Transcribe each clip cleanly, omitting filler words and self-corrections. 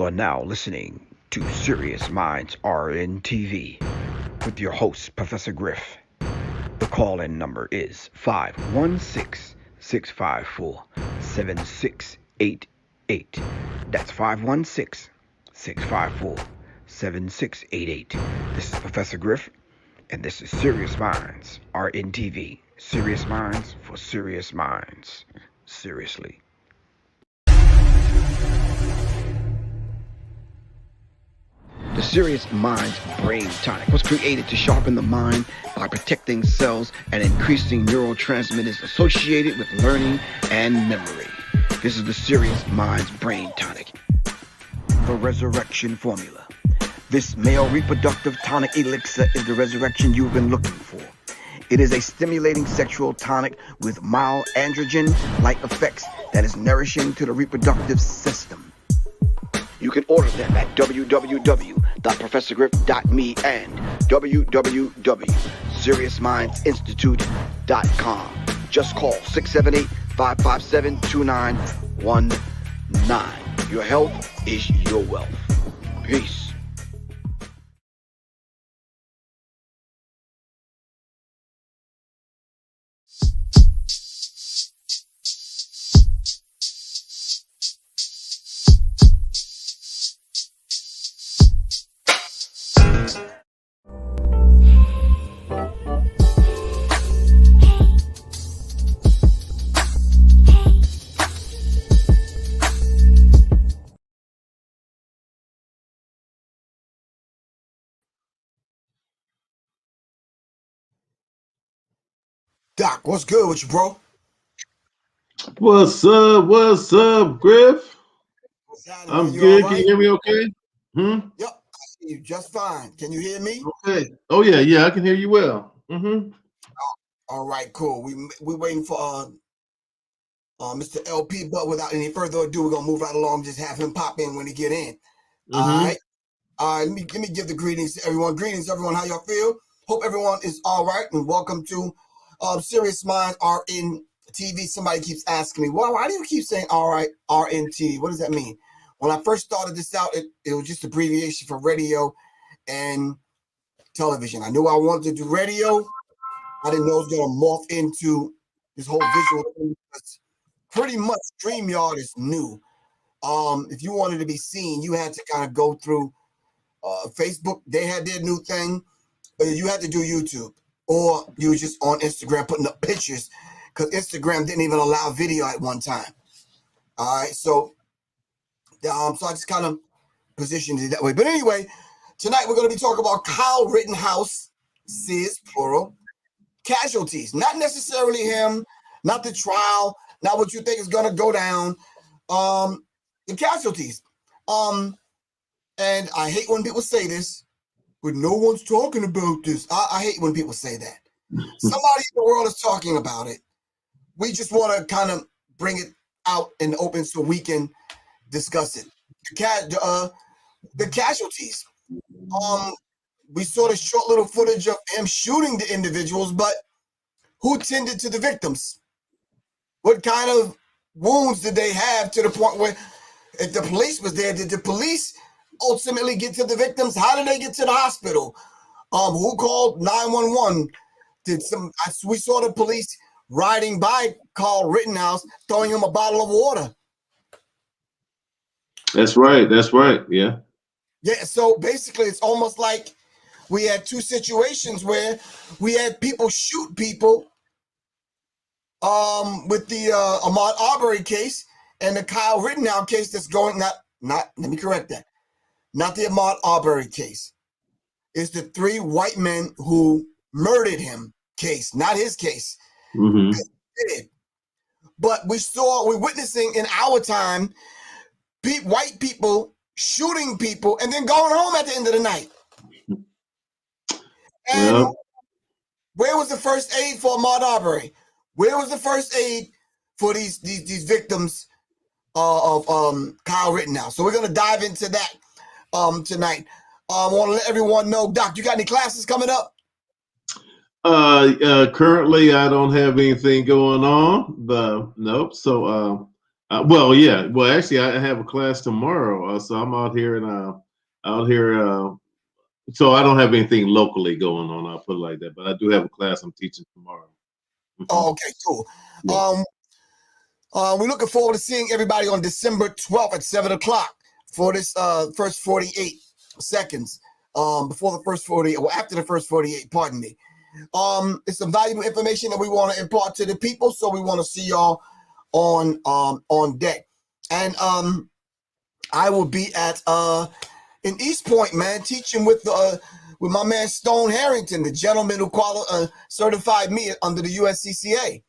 are now listening to Serious Minds RN TV with your host, Professor Griff. The call-in number is 516-654-7688. That's 516-654-7688. This is Professor Griff, and this is Serious Minds RN TV. Serious Minds for Serious Minds. Seriously. The Serious Minds Brain Tonic was created to sharpen the mind by protecting cells and increasing neurotransmitters associated with learning and memory. This is the Serious Minds Brain Tonic. The Resurrection Formula. This male reproductive tonic elixir is the resurrection you've been looking for. It is a stimulating sexual tonic with mild androgen-like effects that is nourishing to the reproductive system. You can order them at www.professorgriff.me and www.seriousmindsinstitute.com. Just call 678-557-2919. Your health is your wealth. Peace. Doc, what's good with you, bro? What's up? What's up, Griff? I'm good. Right? Can you hear me okay? Yep, I see you just fine. Can you hear me? Okay. Oh, yeah, I can hear you well. All right, cool. We waiting for Mr. LP, but without any further ado, we're gonna move right along. Just have him pop in when he get in. All right. Let me give the greetings to everyone. Greetings, everyone. How y'all feel? Hope everyone is all right, and welcome to Serious Minds RN TV. Somebody keeps asking me, why do you keep saying RN TV? What does that mean? When I first started this out, it was just abbreviation for radio and television. I knew I wanted to do radio. I didn't know it was going to morph into this whole visual thing. Pretty much StreamYard is new. If you wanted to be seen, you had to kind of go through Facebook. They had their new thing. You had to do YouTube. Or you were just on Instagram putting up pictures because Instagram didn't even allow video at one time. All right, so I just kind of positioned it that way. But anyway, tonight we're going to be talking about Kyle Rittenhouse, plural, casualties. Not necessarily him, not the trial, not what you think is going to go down. The casualties. And I hate when people say this, but no one's talking about this. I hate when people say that. Somebody in the world is talking about it. We just want to kind of bring it out in the open so we can discuss it. The casualties. We saw the short little footage of him shooting the individuals, but who tended to the victims? What kind of wounds did they have to the point where if the police was there, did the police ultimately get to the victims? How did they get to the hospital? Who called 911? We saw the police riding by Kyle Rittenhouse, throwing him a bottle of water. That's right. Yeah. Yeah. So basically, it's almost like we had two situations where we had people shoot people. With the Ahmaud Arbery case and the Kyle Rittenhouse case that's going not. Let me correct that. Not the Ahmaud Arbery case. It's the three white men who murdered him case, not his case. But we're witnessing in our time white people shooting people and then going home at the end of the night. And where was the first aid for Ahmaud Arbery? Where was the first aid for these victims of Kyle Rittenhouse? So we're gonna dive into that tonight. I want to let everyone know, Doc, you got any classes coming up? Currently, I don't have anything going on, but nope. So Well, yeah. Well, actually, I have a class tomorrow, so I'm out here out here. So I don't have anything locally going on. I'll put it like that. But I do have a class I'm teaching tomorrow. Oh, okay, cool. Yeah. We're looking forward to seeing everybody on December 12th at 7 o'clock for this first 48 seconds. Before the first 48, or after the first 48, pardon me. It's some valuable information that we want to impart to the people, so we want to see y'all on deck. And I will be at in East Point, man, teaching with my man Stone Harrington, the gentleman who certified me under the USCCA.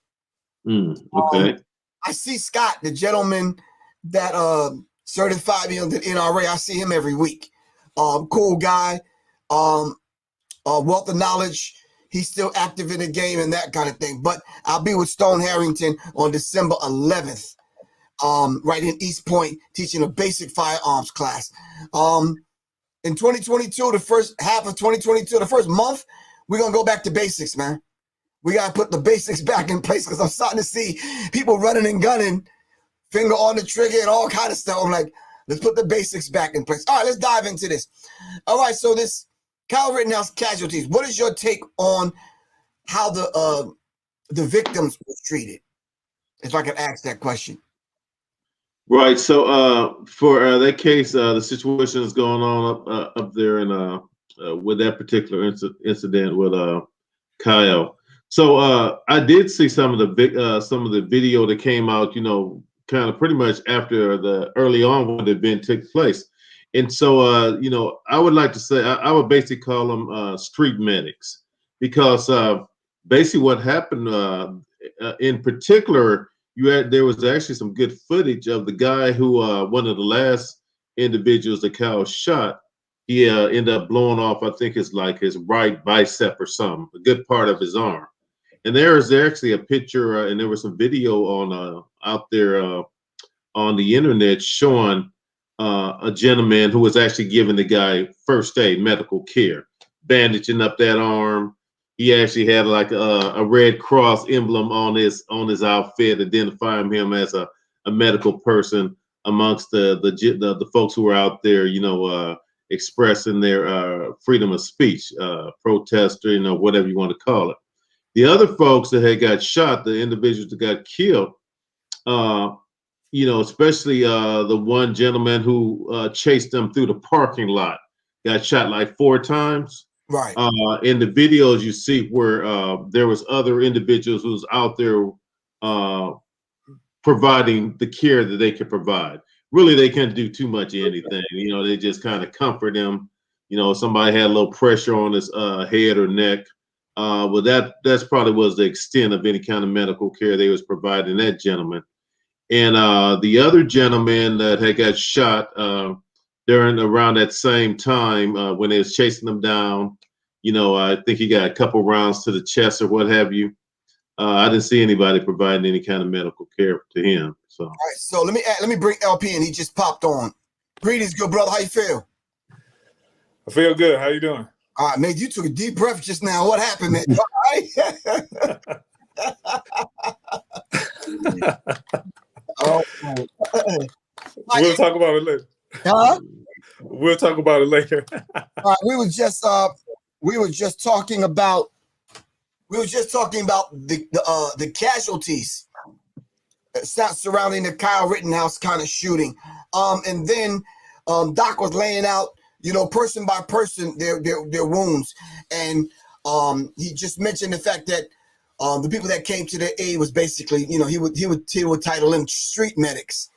Okay. I see Scott, the gentleman that certified me under the NRA. I see him every week. Cool guy, wealth of knowledge. He's still active in the game and that kind of thing. But I'll be with Stone Harrington on December 11th, right in East Point, teaching a basic firearms class. In 2022, the first half of 2022, the first month, we're going to go back to basics, man. We got to put the basics back in place because I'm starting to see people running and gunning, finger on the trigger and all kind of stuff. I'm like, let's put the basics back in place. All right, let's dive into this. All right, so this Kyle Rittenhouse Casualties, what is your take on how the victims were treated? If I could ask that question. Right. So for that case, the situation is going on up there in with that particular incident with Kyle. So I did see some of the video that came out, kind of pretty much after the early on when the event took place. And so I would like to say I would basically call them street medics, because basically what happened in particular, there was actually some good footage of the guy who one of the last individuals that Kyle shot. He ended up blowing off, I think it's like his right bicep or something, a good part of his arm. And there is actually a picture, and there was some video on out there on the internet showing a gentleman who was actually giving the guy first aid, medical care, bandaging up that arm. He actually had like a Red Cross emblem on his outfit, identifying him as a medical person amongst the folks who were out there, expressing their freedom of speech, protester, whatever you want to call it. The other folks that had got shot, the individuals that got killed, especially the one gentleman who chased them through the parking lot, got shot like 4 times. Right. In the videos, you see where there was other individuals who was out there providing the care that they could provide. Really, they can't do too much of anything. They just kind of comfort them. Somebody had a little pressure on his head or neck. Well, that's probably was the extent of any kind of medical care they was providing that gentleman. And the other gentleman that had got shot during around that same time when they was chasing them down, I think he got a couple rounds to the chest or what have you. I didn't see anybody providing any kind of medical care to him. So, all right. So let me bring LP in. He just popped on. Greetings, good brother. How you feel? I feel good. How you doing? All right, man. You took a deep breath just now. What happened, man? All right. Oh, we'll talk about it later. Huh? We'll talk about it later. All right, we were just talking about the casualties surrounding the Kyle Rittenhouse kind of shooting, and then Doc was laying out, person by person their wounds, and he just mentioned the fact that the people that came to their aid was basically, he would title them street medics.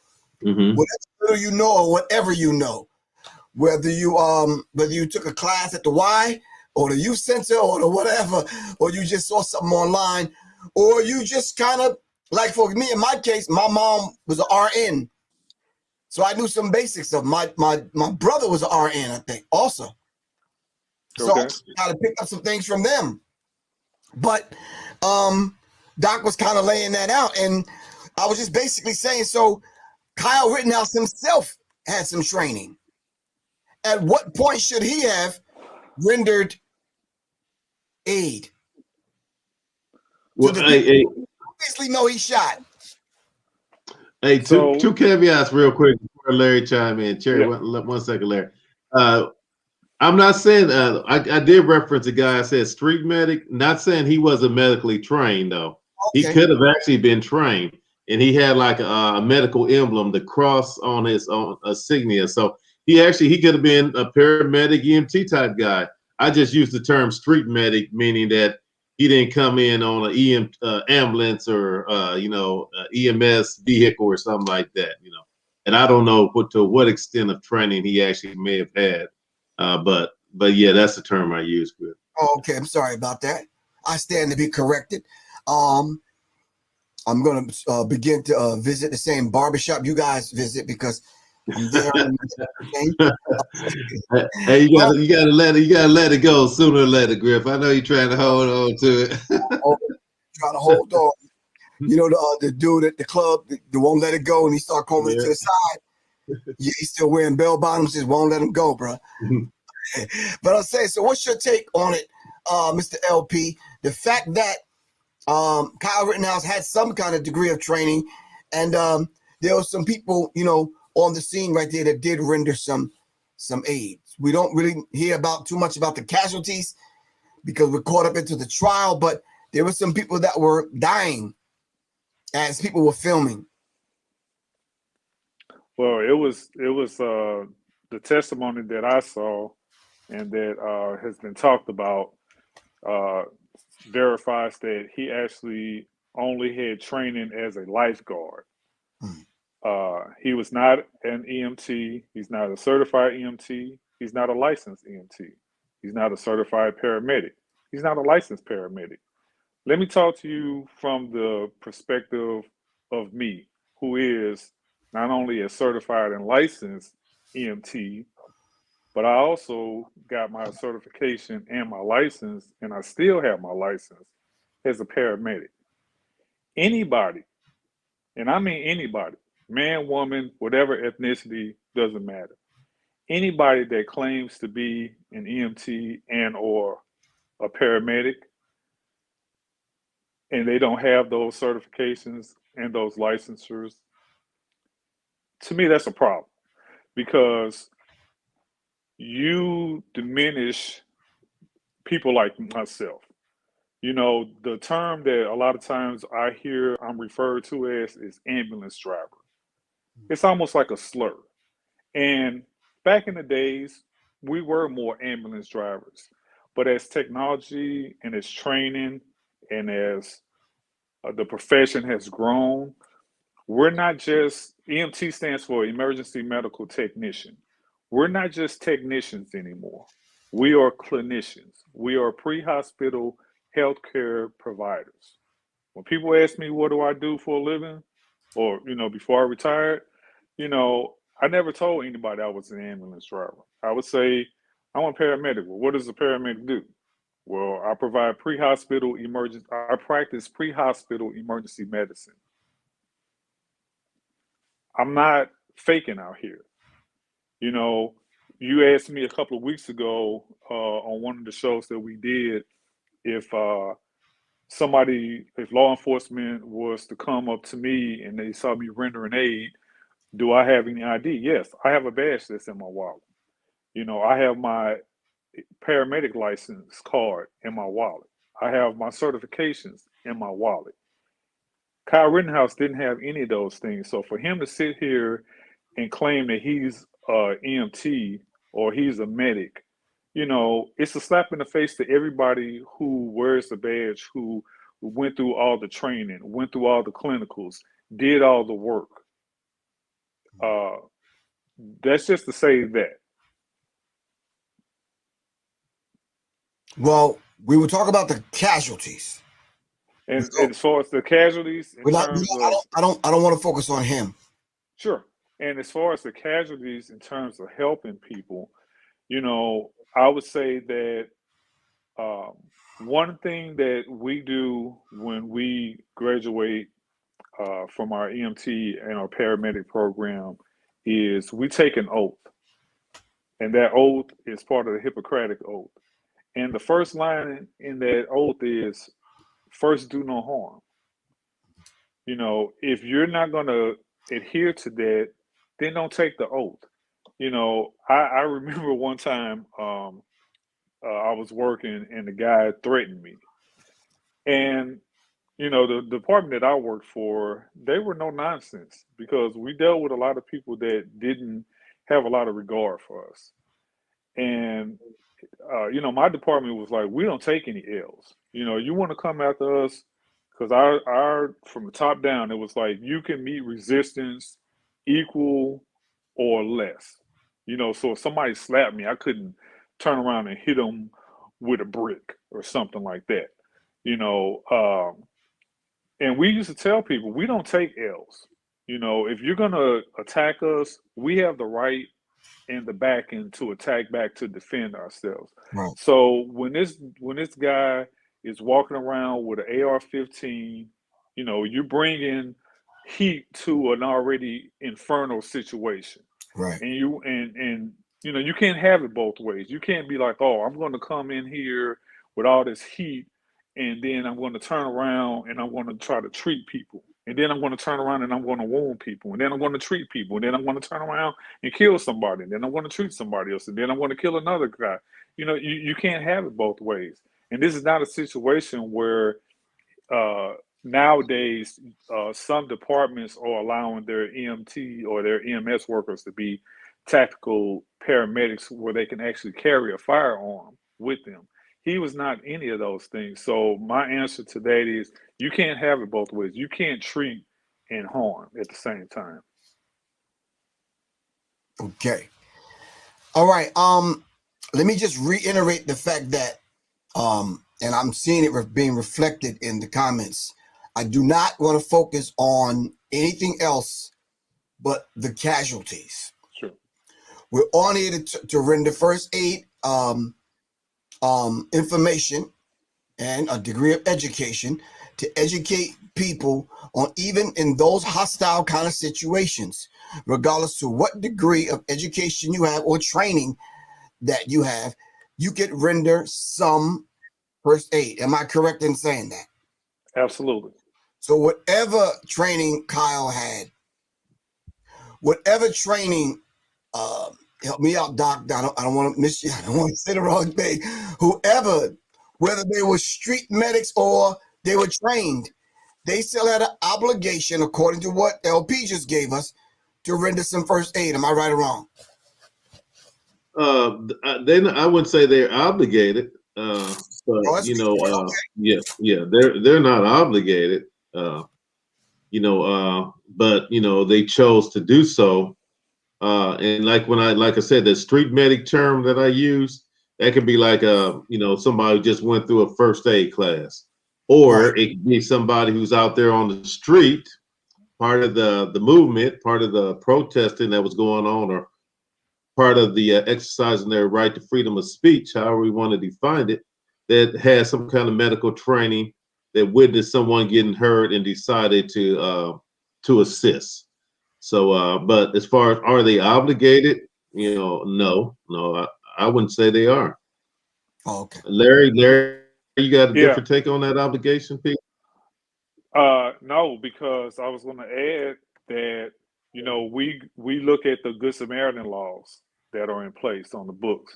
Mm-hmm. Whatever you know or whatever you know, whether you took a class at the Y or the youth center or the whatever, or you just saw something online, or you just kind of, like for me, in my case, my mom was an RN. So I knew some basics of my brother was an RN, I think, also. So I kind of picked up some things from them. But Doc was kind of laying that out. And I was just basically saying, so Kyle Rittenhouse himself had some training. At what point should he have rendered aid? Well, obviously know he shot. Hey, two caveats real quick before Larry chime in. Cherry, yeah. 1 second, Larry. I'm not saying I did reference a guy. I said street medic. Not saying he wasn't medically trained though. Okay. He could have actually been trained, and he had like a medical emblem, the cross on his own insignia. So he could have been a paramedic EMT type guy. I just used the term street medic, meaning that he didn't come in on an ambulance or EMS vehicle or something like that. And I don't know to what extent of training he actually may have had. But yeah, that's the term I use with. Oh, okay, I'm sorry about that. I stand to be corrected. I'm going to begin to visit the same barbershop you guys visit because I'm there. Hey, you gotta let it go sooner or later, Griff. I know you're trying to hold on to it. Trying to hold on. You know the dude at the club that won't let it go, and he start combing it to the side. Yeah, he's still wearing bell bottoms, just won't let him go, bro. But I'll say, so what's your take on it, Mr. LP? The fact that Kyle Rittenhouse had some kind of degree of training, and there were some people, on the scene right there that did render some aid. We don't really hear too much about the casualties because we're caught up into the trial, but there were some people that were dying as people were filming. Well, it was the testimony that I saw and that has been talked about verifies that he actually only had training as a lifeguard. He was not an EMT. He's not a certified EMT. He's not a licensed EMT. He's not a certified paramedic. He's not a licensed paramedic. Let me talk to you from the perspective of me, who is not only a certified and licensed EMT, but I also got my certification and my license, and I still have my license as a paramedic. Anybody, and I mean anybody, man, woman, whatever ethnicity, doesn't matter. Anybody that claims to be an EMT and or a paramedic and they don't have those certifications and those licensures, to me, that's a problem because you diminish people like myself. The term that a lot of times I hear I'm referred to as is ambulance driver. It's almost like a slur. And back in the days, we were more ambulance drivers. But as technology and as training and as the profession has grown, we're not just, EMT stands for emergency medical technician. We're not just technicians anymore. We are clinicians. We are pre-hospital healthcare providers. When people ask me, what do I do for a living? Or, before I retired, I never told anybody I was an ambulance driver. I would say, I'm a paramedic. Well, what does a paramedic do? Well, I provide I practice pre-hospital emergency medicine. I'm not faking out here. You asked me a couple of weeks ago on one of the shows that we did if law enforcement was to come up to me and they saw me rendering aid, do I have any ID? Yes, I have a badge that's in my wallet. I have my paramedic license card in my wallet. I have my certifications in my wallet. Kyle Rittenhouse didn't have any of those things. So for him to sit here and claim that he's EMT or he's a medic, it's a slap in the face to everybody who wears the badge, who went through all the training, went through all the clinicals, did all the work. That's just to say that. Well, we will talk about the casualties. And as far as the casualties, I don't want to focus on him. Sure. And as far as the casualties in terms of helping people, I would say that one thing that we do when we graduate from our EMT and our paramedic program is we take an oath. And that oath is part of the Hippocratic Oath. And the first line in that oath is, first do no harm. If you're not going to adhere to that, then don't take the oath. You know, I remember one time I was working and the guy threatened me. And, you know, the department that I worked for, they were no nonsense because we dealt with a lot of people that didn't have a lot of regard for us. And you know, my department was like, we don't take any L's. You know, you want to come after us because our from the top down, it was like you can meet resistance equal or less. You know, so if somebody slapped me, I couldn't turn around and hit them with a brick or something like that. You know, and we used to tell people we don't take L's. You know, if you're gonna attack us, we have the right and the back end to attack back to defend ourselves. Right. So when this guy is walking around with an AR-15, you know, you bring in heat to an already infernal situation, Right. and you know you can't have it both ways. You can't be like, oh, I'm going to come in here with all this heat, and then I'm going to turn around and I'm going to try to treat people. And then I'm going to turn around and I'm going to wound people. And then I'm going to treat people. And then I'm going to turn around and kill somebody. And then I'm going to treat somebody else. And then I'm going to kill another guy. You know, you can't have it both ways. And this is not a situation where uh, nowadays some departments are allowing their EMT or their EMS workers to be tactical paramedics where they can actually carry a firearm with them. He was not any of those things. So my answer to that is you can't have it both ways. You can't treat and harm at the same time. Okay. All right. Let me just reiterate the fact that and I'm seeing it being reflected in the comments. I do not want to focus on anything else but the casualties. Sure. We're on here to render first aid information and a degree of education to educate people on even in those hostile kind of situations, regardless to what degree of education you have or training that you have, you could render some first aid. Am I correct in saying that? Absolutely. So whatever training Kyle had, whatever training, help me out, Doc. I don't want to miss you. I don't want to say the wrong thing. Whoever, whether they were street medics or they were trained, they still had an obligation, according to what LP just gave us, to render some first aid. Am I right or wrong? I wouldn't say they're obligated, but you know, yeah, they're not obligated, you know, but you know they chose to do so, and like I said, the street medic term that I use, that could be like you know, somebody who just went through a first aid class, or it could be somebody who's out there on the street, part of the movement, part of the protesting that was going on, or part of the exercising their right to freedom of speech, however we want to define it, that has some kind of medical training, that witnessed someone getting hurt and decided to assist. So, but as far as are they obligated, you know, no, I wouldn't say they are. Oh, okay. Larry, you got a Yeah. different take on that obligation piece? No, because I was going to add that, you know, we look at the Good Samaritan laws that are in place on the books,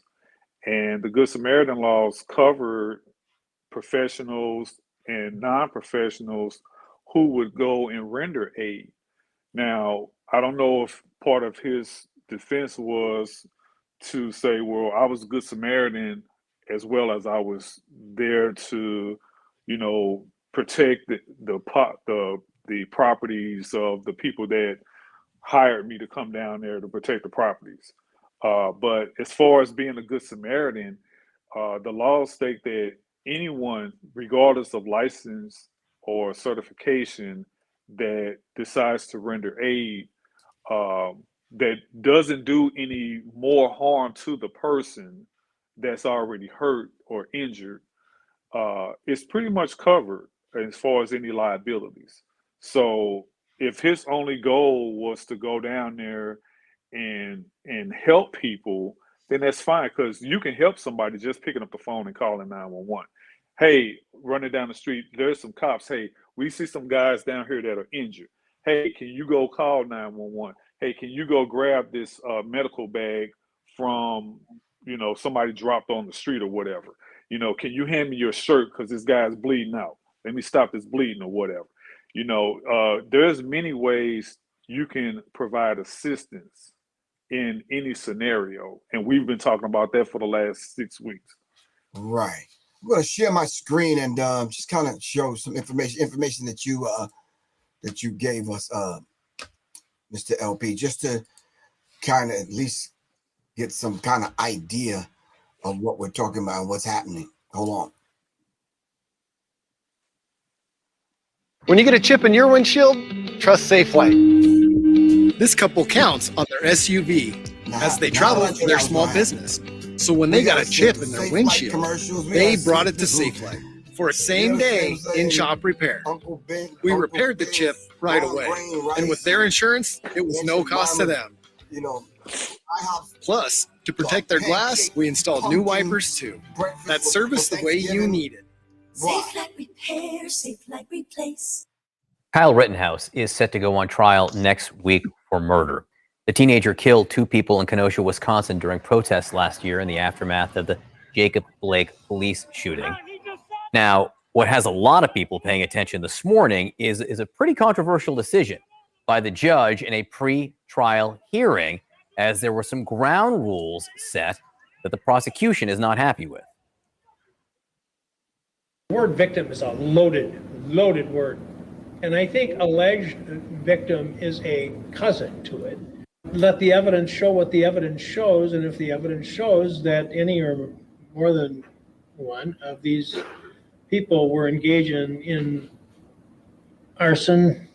and the Good Samaritan laws cover professionals and non-professionals who would go and render aid. Now, I don't know if part of his defense was to say, well, I was a Good Samaritan as well as I was there to, you know, protect the properties of the people that hired me to come down there to protect the properties. But as far as being a Good Samaritan, the laws state that anyone, regardless of license or certification, that decides to render aid that doesn't do any more harm to the person that's already hurt or injured, is pretty much covered as far as any liabilities. So if his only goal was to go down there and help people, then that's fine because you can help somebody just picking up the phone and calling 911. Hey, running down the street, there's some cops. Hey, we see some guys down here that are injured. Hey, can you go call 911? Hey, can you go grab this medical bag from, somebody dropped on the street or whatever? Can you hand me your shirt because this guy's bleeding out? Let me stop this bleeding or whatever. There's many ways you can provide assistance in any scenario, and we've been talking about that for the last 6 weeks. Right. I'm going to share my screen and just kind of show some information that you gave us, Mr. LP, just to kind of at least get some kind of idea of what we're talking about and what's happening. Hold on. When you get a chip in your windshield, trust Safelight. This couple counts on their SUV as they travel for their small business. So when they got a chip in their windshield, they brought it to Safelight for a same-day in-shop repair. We repaired the chip right away, and with their insurance, it was no cost to them. Plus, to protect their glass, we installed new wipers too. That service the way you need it. Safelight Repair, Safelight Replace. Kyle Rittenhouse is set to go on trial next week for murder. The teenager killed 2 people in Kenosha, Wisconsin during protests last year in the aftermath of the Jacob Blake police shooting. Now, what has a lot of people paying attention this morning is a pretty controversial decision by the judge in a pre-trial hearing, as there were some ground rules set that the prosecution is not happy with. The word victim is a loaded word. And I think alleged victim is a cousin to it. Let the evidence show what the evidence shows, and if the evidence shows that any or more than one of these people were engaging in arson,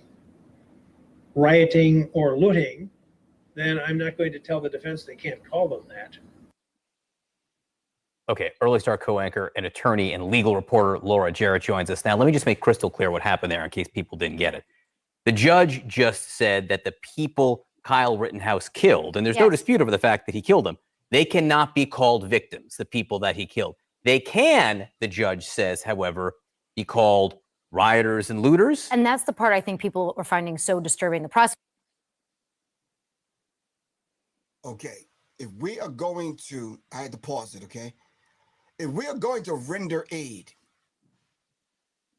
rioting, or looting, then I'm not going to tell the defense they can't call them that. Okay, Early Star co-anchor and attorney and legal reporter Laura Jarrett joins us now. Let me just make crystal clear what happened there in case people didn't get it. The judge just said that the people Kyle Rittenhouse killed, and there's no dispute over the fact that he killed them, they cannot be called victims, the people that he killed. They can, the judge says, however, be called rioters and looters. And that's the part I think people are finding so disturbing. The prosecution. Okay, if we are going to, I had to pause it, okay? If we are going to render aid,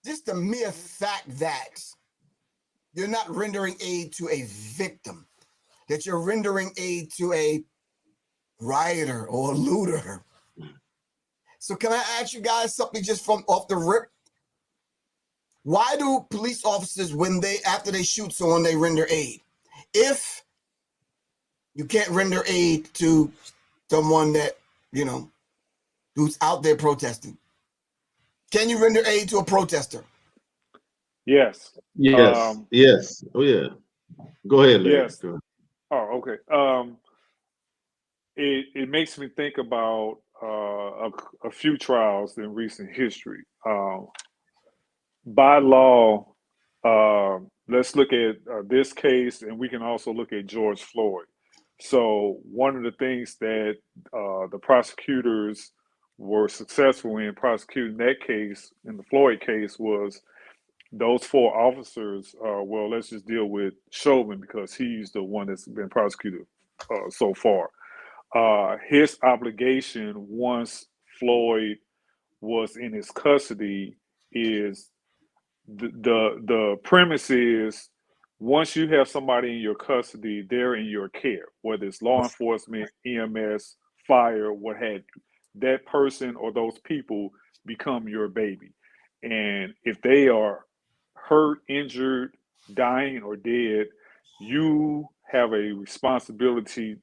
just the mere fact that you're not rendering aid to a victim, that you're rendering aid to a rioter or a looter. So can I ask you guys something just from off the rip? Why do police officers, after they shoot someone, they render aid? If you can't render aid to someone that, who's out there protesting, can you render aid to a protester? Yes. Yes. Oh, yeah. Go ahead, Larry. Yes. Oh, okay. It makes me think about a few trials in recent history. By law, let's look at this case, and we can also look at George Floyd. So one of the things that the prosecutors were successful in prosecuting that case, in the Floyd case, was those 4 officers. Well, let's just deal with Chauvin because he's the one that's been prosecuted so far. His obligation once Floyd was in his custody is the premise is once you have somebody in your custody, they're in your care, whether it's law enforcement, EMS, fire, what have you. That person or those people become your baby. And if they are hurt, injured, dying, or dead, you have a responsibility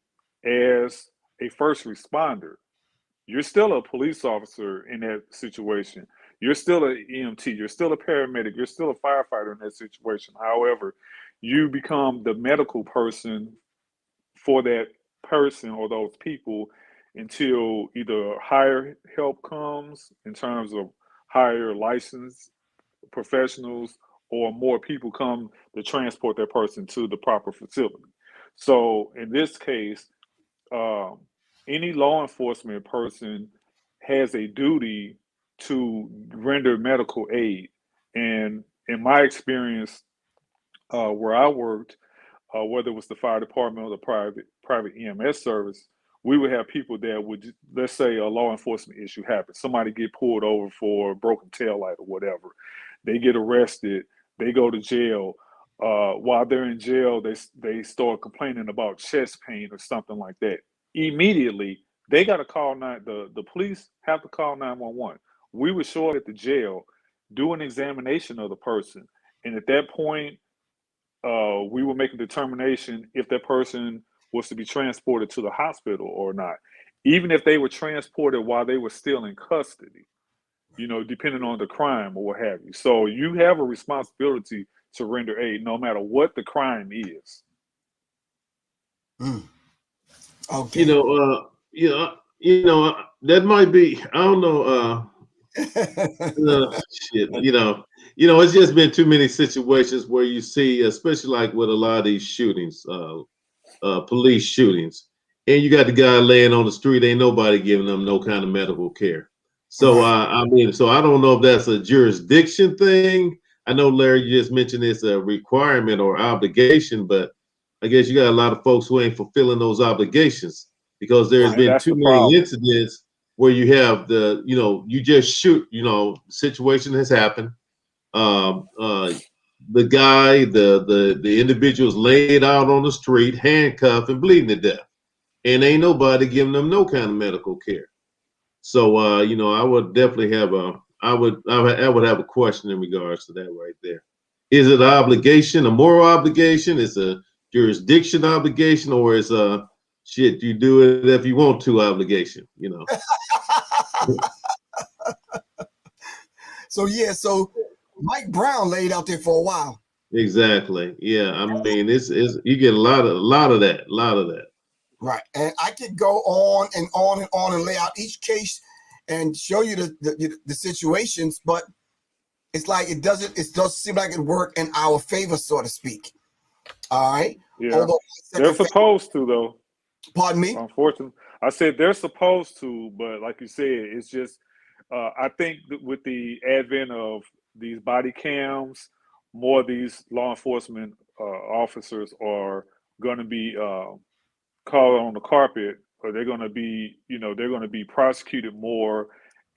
as a first responder. You're still a police officer in that situation. You're still an EMT. You're still a paramedic. You're still a firefighter in that situation. However, you become the medical person for that person or those people until either higher help comes in terms of higher licensed professionals or more people come to transport that person to the proper facility. So in this case, any law enforcement person has a duty to render medical aid. And in my experience, where I worked, whether it was the fire department or the private EMS service, we would have people that would, let's say a law enforcement issue happens. Somebody get pulled over for a broken taillight or whatever. They get arrested. They go to jail. While they're in jail, they start complaining about chest pain or something like that. Immediately, they got to call the police have to call 911. We would show up at the jail, do an examination of the person, and at that point, we would make a determination if that person was to be transported to the hospital or not, even if they were transported while they were still in custody, depending on the crime or what have you. So you have a responsibility to render aid no matter what the crime is. Okay. That might be, I don't know, shit, it's just been too many situations where you see, especially like with a lot of these shootings, police shootings, and you got the guy laying on the street, ain't nobody giving them no kind of medical care. So, so I don't know if that's a jurisdiction thing. I know Larry just mentioned it's a requirement or obligation, but I guess you got a lot of folks who ain't fulfilling those obligations because there's been too many incidents where you have you just shoot, situation has happened. The guy, the individual's laid out on the street, handcuffed and bleeding to death, and ain't nobody giving them no kind of medical care. So, I would definitely have I would have a question in regards to that right there. Is it an obligation, a moral obligation? Is a jurisdiction obligation, or is shit, you do it if you want to obligation, So Mike Brown laid out there for a while. Exactly. Yeah. I mean, it's you get a lot of that. Right. And I could go on and on and on and lay out each case and show you the situations, but it's like it doesn't seem like it worked in our favor, so to speak. All right. Yeah. They're supposed to, though. Pardon me? Unfortunately, I said they're supposed to, but like you said, it's just I think that with the advent of these body cams, more of these law enforcement officers are going to be called on the carpet, or they're going to be, they're going to be prosecuted more,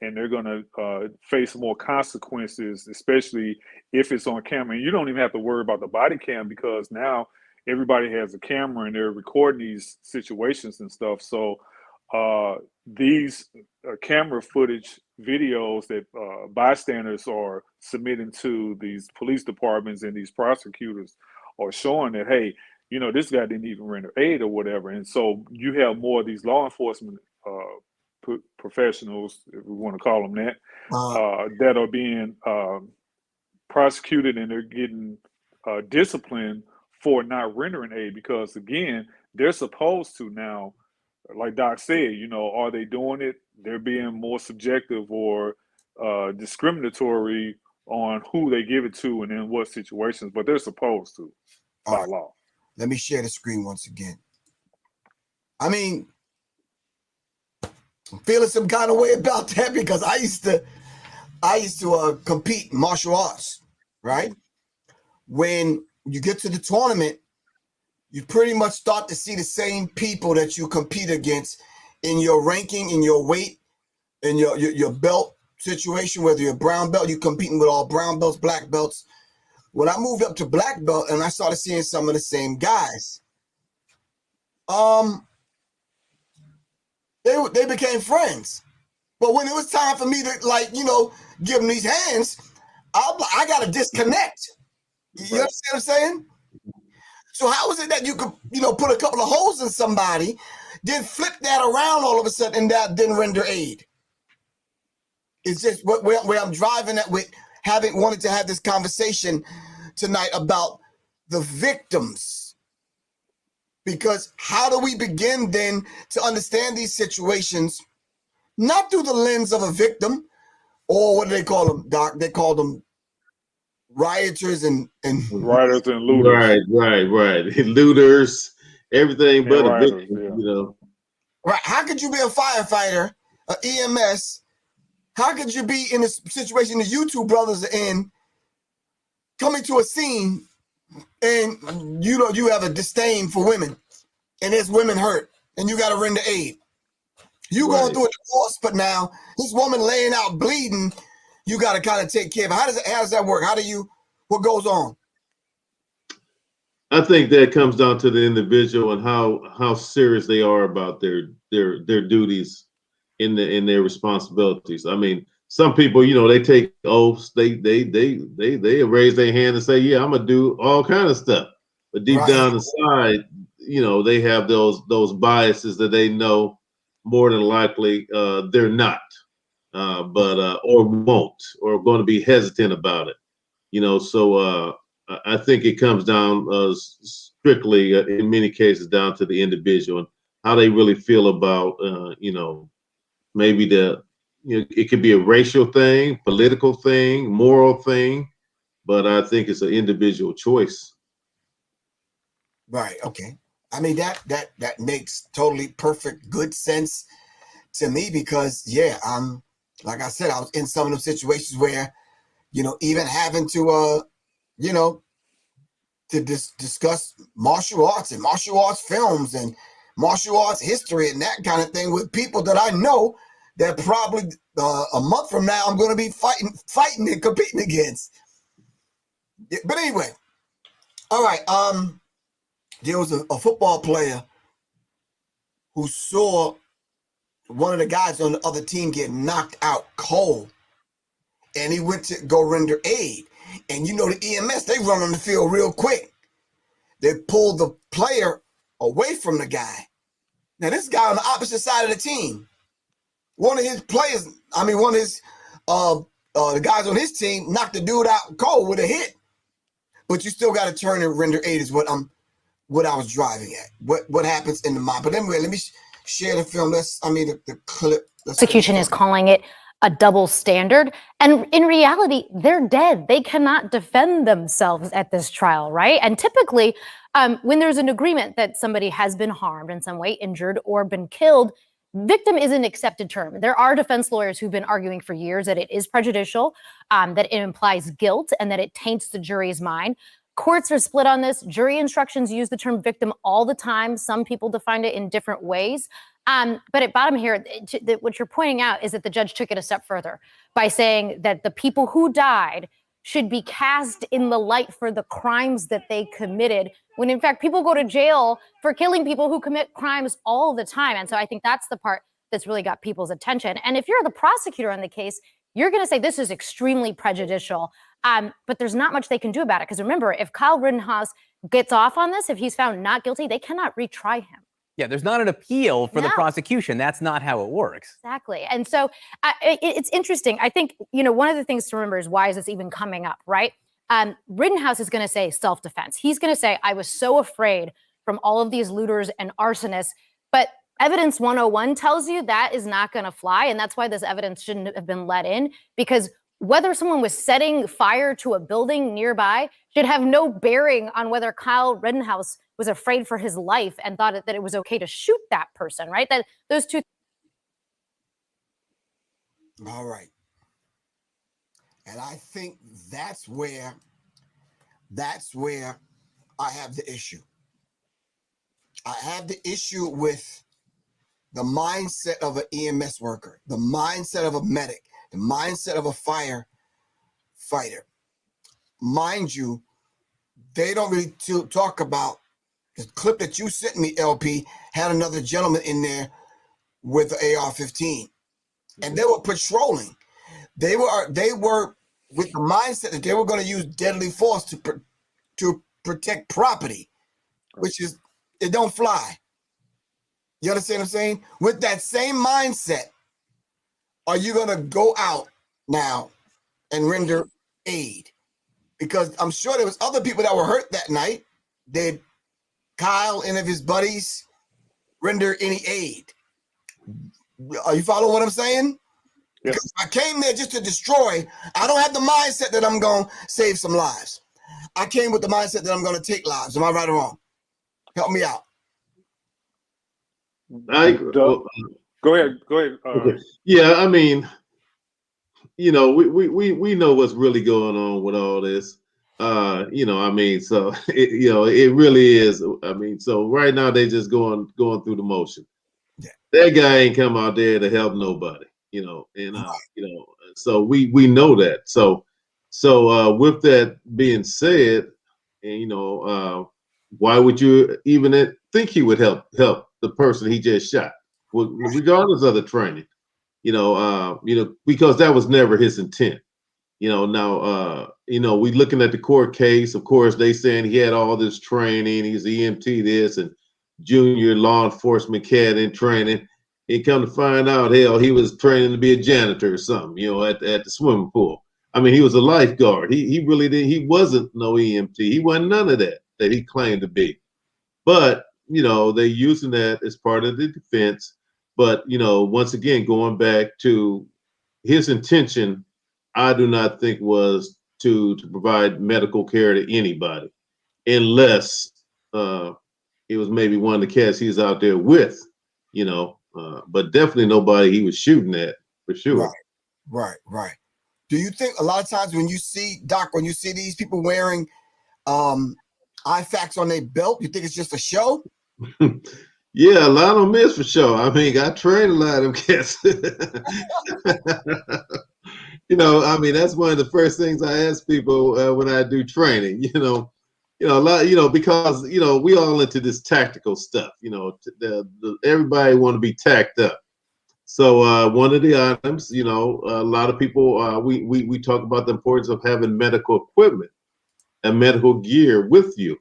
and they're going to face more consequences, especially if it's on camera. And you don't even have to worry about the body cam because now everybody has a camera and they're recording these situations and stuff. So these camera footage videos that bystanders are submitting to these police departments and these prosecutors are showing that, hey, this guy didn't even render aid or whatever. And so you have more of these law enforcement professionals, if we want to call them that, that are being prosecuted, and they're getting disciplined for not rendering aid because, again, they're supposed to now. Like Doc said, are they doing it? They're being more subjective or discriminatory on who they give it to and in what situations, but they're supposed to by law. Let me share the screen once again. I mean, I'm feeling some kind of way about that because I used to compete in martial arts, right? When you get to the tournament, you pretty much start to see the same people that you compete against in your ranking, in your weight, in your belt situation, whether you're a brown belt, you're competing with all brown belts, black belts. When I moved up to black belt and I started seeing some of the same guys, they became friends. But when it was time for me to give them these hands, I got to disconnect. You understand what I'm saying? So how is it that you could, put a couple of holes in somebody, then flip that around all of a sudden and that didn't render aid? It's just where I'm driving at with wanted to have this conversation tonight about the victims. Because how do we begin then to understand these situations, not through the lens of a victim, or what do they call them, Doc? They call them rioters and rioters and looters. Right. Looters, everything but a victim, Right. How could you be a firefighter, an EMS? How could you be in this situation the you two brothers are in, coming to a scene and you know you have a disdain for women, and there's women hurt, and you got to render aid. You going through a divorce, but now this woman laying out bleeding, you got to kind of take care of her. How does that work? What goes on? I think that comes down to the individual and how serious they are about their duties in their responsibilities. I mean, some people, you know, they take oaths, they raise their hand and say, yeah, I'm gonna do all kind of stuff. But deep down inside, you know, they have those biases that they know more than likely they're not, or won't, or going to be hesitant about it. You know, so I think it comes down strictly, in many cases, down to the individual and how they really feel about, you know, maybe it could be a racial thing, political thing, moral thing, but I think it's an individual choice. Right. Okay. I mean that makes totally perfect good sense to me because like I said, I was in some of those situations where, you know, even having to you know, to discuss martial arts and martial arts films and martial arts history and that kind of thing with people that I know that probably a month from now I'm going to be fighting and competing against. But anyway, all right. There was a football player who saw one of the guys on the other team get knocked out cold, and he went to go render aid. And you know the EMS, they run on the field real quick. They pulled the player away from the guy. Now this guy on the opposite side of the team, one of his the guys on his team knocked the dude out cold with a hit. But you still got to turn and render aid is what I was driving at. What happens in the mind. But anyway, let me share the film. The clip. Prosecution is calling it a double standard. And in reality, they're dead. They cannot defend themselves at this trial, right? And typically, when there's an agreement that somebody has been harmed in some way, injured, or been killed, victim is an accepted term. There are defense lawyers who've been arguing for years that it is prejudicial, that it implies guilt, and that it taints the jury's mind. Courts are split on this. Jury instructions use the term victim all the time. Some people define it in different ways. But at bottom here, what you're pointing out is that the judge took it a step further by saying that the people who died should be cast in the light for the crimes that they committed, when in fact people go to jail for killing people who commit crimes all the time. And so I think that's the part that's really got people's attention. And if you're the prosecutor on the case, you're going to say this is extremely prejudicial. But there's not much they can do about it. Because remember, if Kyle Rittenhouse gets off on this, if he's found not guilty, they cannot retry him. Yeah, there's not an appeal for the prosecution. That's not how it works. Exactly. And so it's interesting. I think, you know, one of the things to remember is why is this even coming up, right? Rittenhouse is going to say self-defense. He's going to say, I was so afraid from all of these looters and arsonists. But evidence 101 tells you that is not going to fly. And that's why this evidence shouldn't have been let in, because whether someone was setting fire to a building nearby should have no bearing on whether Kyle Rittenhouse was afraid for his life and thought that it was okay to shoot that person, right? That those two. All right. And I think that's where I have the issue. I have the issue with the mindset of an EMS worker, the mindset of a medic, the mindset of a firefighter. Mind you, they don't really talk about the clip that you sent me, LP, had another gentleman in there with the AR-15. And they were patrolling. They were with the mindset that they were going to use deadly force to protect property, which is, it don't fly. You understand what I'm saying? With that same mindset, are you going to go out now and render aid? Because I'm sure there was other people that were hurt that night. Did Kyle, any of his buddies, render any aid? Are you following what I'm saying? Yes. Because I came there just to destroy. I don't have the mindset that I'm going to save some lives. I came with the mindset that I'm going to take lives. Am I right or wrong? Help me out. Go ahead. Okay. Yeah, I mean, you know, we know what's really going on with all this. I mean, so it really is. I mean, so right now they just going through the motion. Yeah. That guy ain't come out there to help nobody, and so we know that. So with that being said, and why would you even think he would help the person he just shot, well, regardless of the training, because that was never his intent. Now, we looking at the court case. Of course, they saying he had all this training. He's EMT this and junior law enforcement cat in training. He come to find out, hell, he was training to be a janitor or something, at the swimming pool. I mean, he was a lifeguard. He really didn't. He wasn't no EMT. He wasn't none of that he claimed to be. But they using that as part of the defense. But once again, going back to his intention, I do not think was to provide medical care to anybody, unless it was maybe one of the cats he's out there with, but definitely nobody he was shooting at for sure. Right. Do you think a lot of times when you see these people wearing IFAKs on their belt, you think it's just a show? Yeah, a lot of them is for sure. I mean, I trained a lot of them cats. I mean, that's one of the first things I ask people when I do training. A lot. Because we all into this tactical stuff. Everybody want to be tacked up. So one of the items, a lot of people we talk about the importance of having medical equipment and medical gear with you.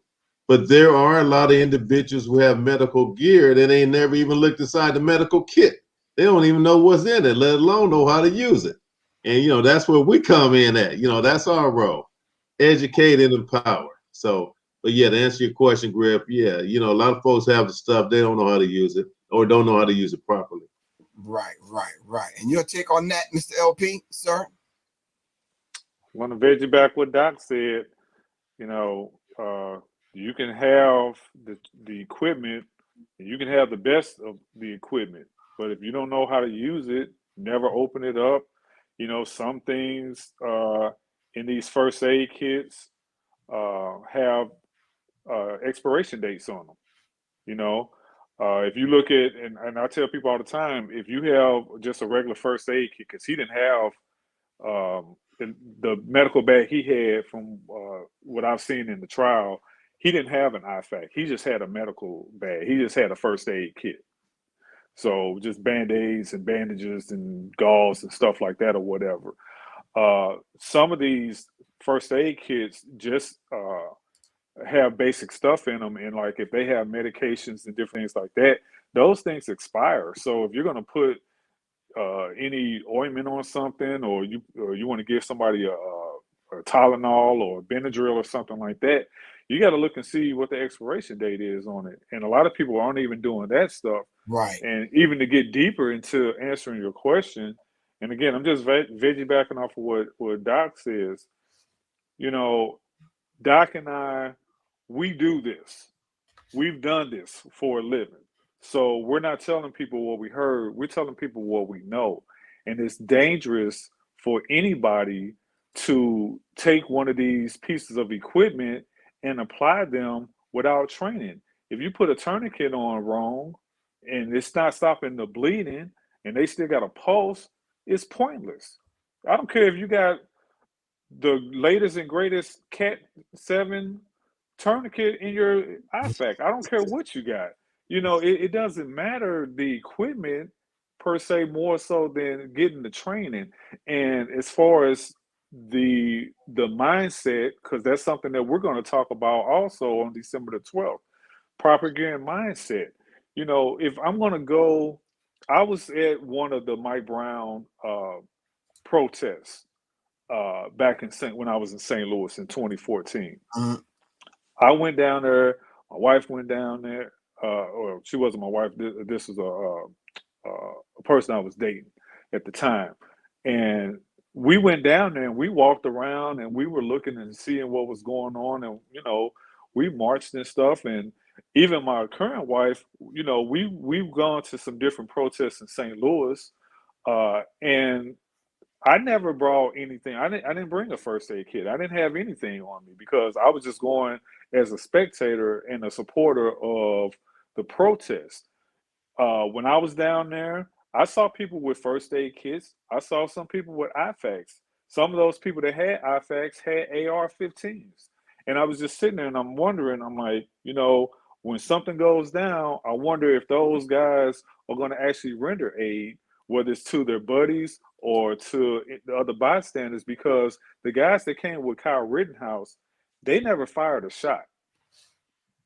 But there are a lot of individuals who have medical gear that ain't never even looked inside the medical kit. They don't even know what's in it, let alone know how to use it. And that's where we come in at. That's our role. Educate and empower. So, but yeah, to answer your question, Griff, yeah, a lot of folks have the stuff, they don't know how to use it or don't know how to use it properly. Right. And your take on that, Mr. LP, sir? Want to veggie back what Doc said. You can have the equipment, and you can have the best of the equipment, but if you don't know how to use it, never open it up. Some things in these first aid kits have expiration dates on them. If you look at, and I tell people all the time, if you have just a regular first aid kit, because he didn't have the medical bag he had from what I've seen in the trial, he didn't have an IFAK. He just had a medical bag. He just had a first aid kit. So just Band-Aids and bandages and gauze and stuff like that or whatever. Some of these first aid kits just have basic stuff in them. And like if they have medications and different things like that, those things expire. So if you're going to put any ointment on something, or you want to give somebody a Tylenol or Benadryl or something like that, you got to look and see what the expiration date is on it. And a lot of people aren't even doing that stuff. Right. And even to get deeper into answering your question, and again, I'm just veggie backing off of what Doc says. Doc and I, we do this. We've done this for a living. So we're not telling people what we heard. We're telling people what we know. And it's dangerous for anybody to take one of these pieces of equipment and apply them without training. If you put a tourniquet on wrong and it's not stopping the bleeding and they still got a pulse, it's pointless. I don't care if you got the latest and greatest Cat 7 tourniquet in your IFAK. I don't care what you got. It doesn't matter the equipment per se, more so than getting the training. And as far as the mindset, because that's something that we're going to talk about also on December the 12th, proper gear and mindset. If I'm going to go, I was at one of the Mike Brown protests back when I was in St. Louis in 2014. Mm-hmm. I went down there. My wife went down there. Or she wasn't my wife. This was a person I was dating at the time. And we went down there and we walked around and we were looking and seeing what was going on. And, we marched and stuff. And even my current wife, we've gone to some different protests in St. Louis. And I never brought anything. I didn't bring a first aid kit. I didn't have anything on me because I was just going as a spectator and a supporter of the protest. When I was down there, I saw people with first aid kits. I saw some people with IFAKs. Some of those people that had IFAKs had AR-15s. And I was just sitting there and I'm wondering, I'm like, when something goes down, I wonder if those guys are going to actually render aid, whether it's to their buddies or to the other bystanders, because the guys that came with Kyle Rittenhouse, they never fired a shot.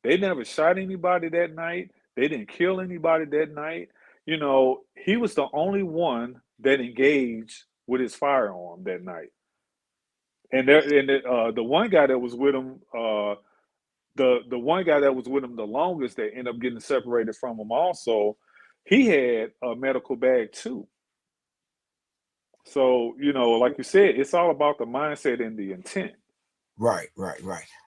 They never shot anybody that night. They didn't kill anybody that night. He was the only one that engaged with his firearm that night. And the one guy that was with him, the one guy that was with him the longest, that ended up getting separated from him also, he had a medical bag too. So, like you said, it's all about the mindset and the intent. Right.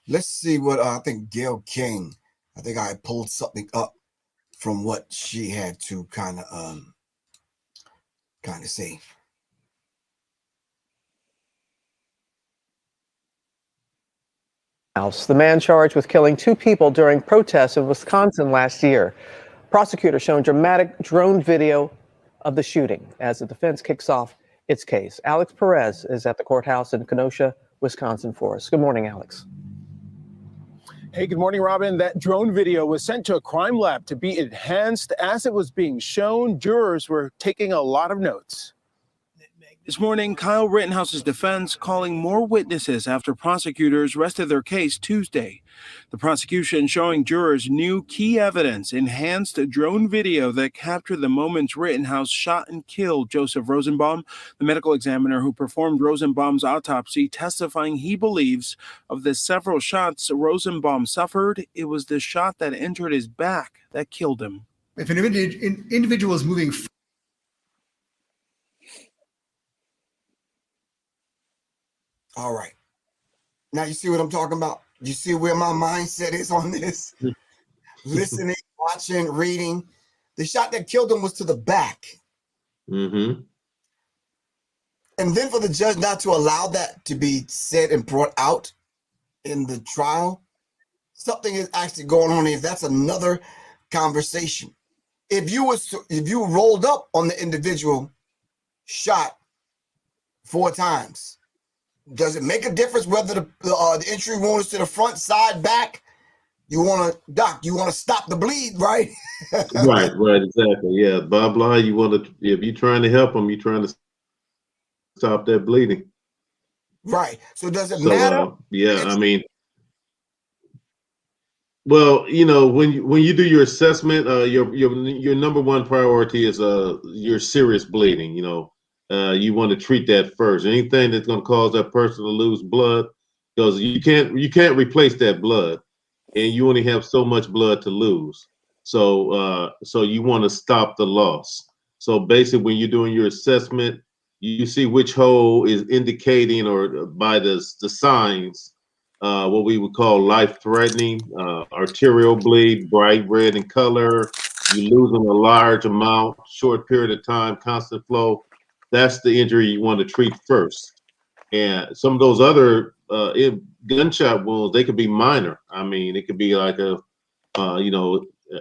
Let's see what I think Gail King, I think I pulled something up from what she had to kind of say. The man charged with killing 2 people during protests in Wisconsin last year. Prosecutors shown dramatic drone video of the shooting as the defense kicks off its case. Alex Perez is at the courthouse in Kenosha, Wisconsin for us. Good morning, Alex. Hey, good morning, Robin. That drone video was sent to a crime lab to be enhanced. As it was being shown, jurors were taking a lot of notes. This morning, Kyle Rittenhouse's defense calling more witnesses after prosecutors rested their case Tuesday. The prosecution showing jurors new key evidence, enhanced drone video that captured the moments Rittenhouse shot and killed Joseph Rosenbaum, the medical examiner who performed Rosenbaum's autopsy, testifying he believes of the several shots Rosenbaum suffered, it was the shot that entered his back that killed him. If an individual is moving All right. Now you see what I'm talking about? You see where my mindset is on this? Listening, watching, reading. The shot that killed him was to the back. Mm-hmm. And then for the judge not to allow that to be said and brought out in the trial, something is actually going on here. That's another conversation. If you rolled up on the individual shot 4 times, does it make a difference whether the entry wound is to the front, side, back? You want to stop the bleed, right? right, exactly. Yeah, blah, blah. If you're trying to help them, you're trying to stop that bleeding. Right. So does it matter? Well, when you do your assessment, your number one priority is your serious bleeding. You want to treat that first. Anything that's going to cause that person to lose blood, because you can't replace that blood, and you only have so much blood to lose. So you want to stop the loss. So basically, when you're doing your assessment, you see which hole is indicating, or by the signs, what we would call life-threatening, arterial bleed, bright red in color, you losing a large amount, short period of time, constant flow. That's the injury you want to treat first. And some of those other gunshot wounds, they could be minor. I mean, it could be like a,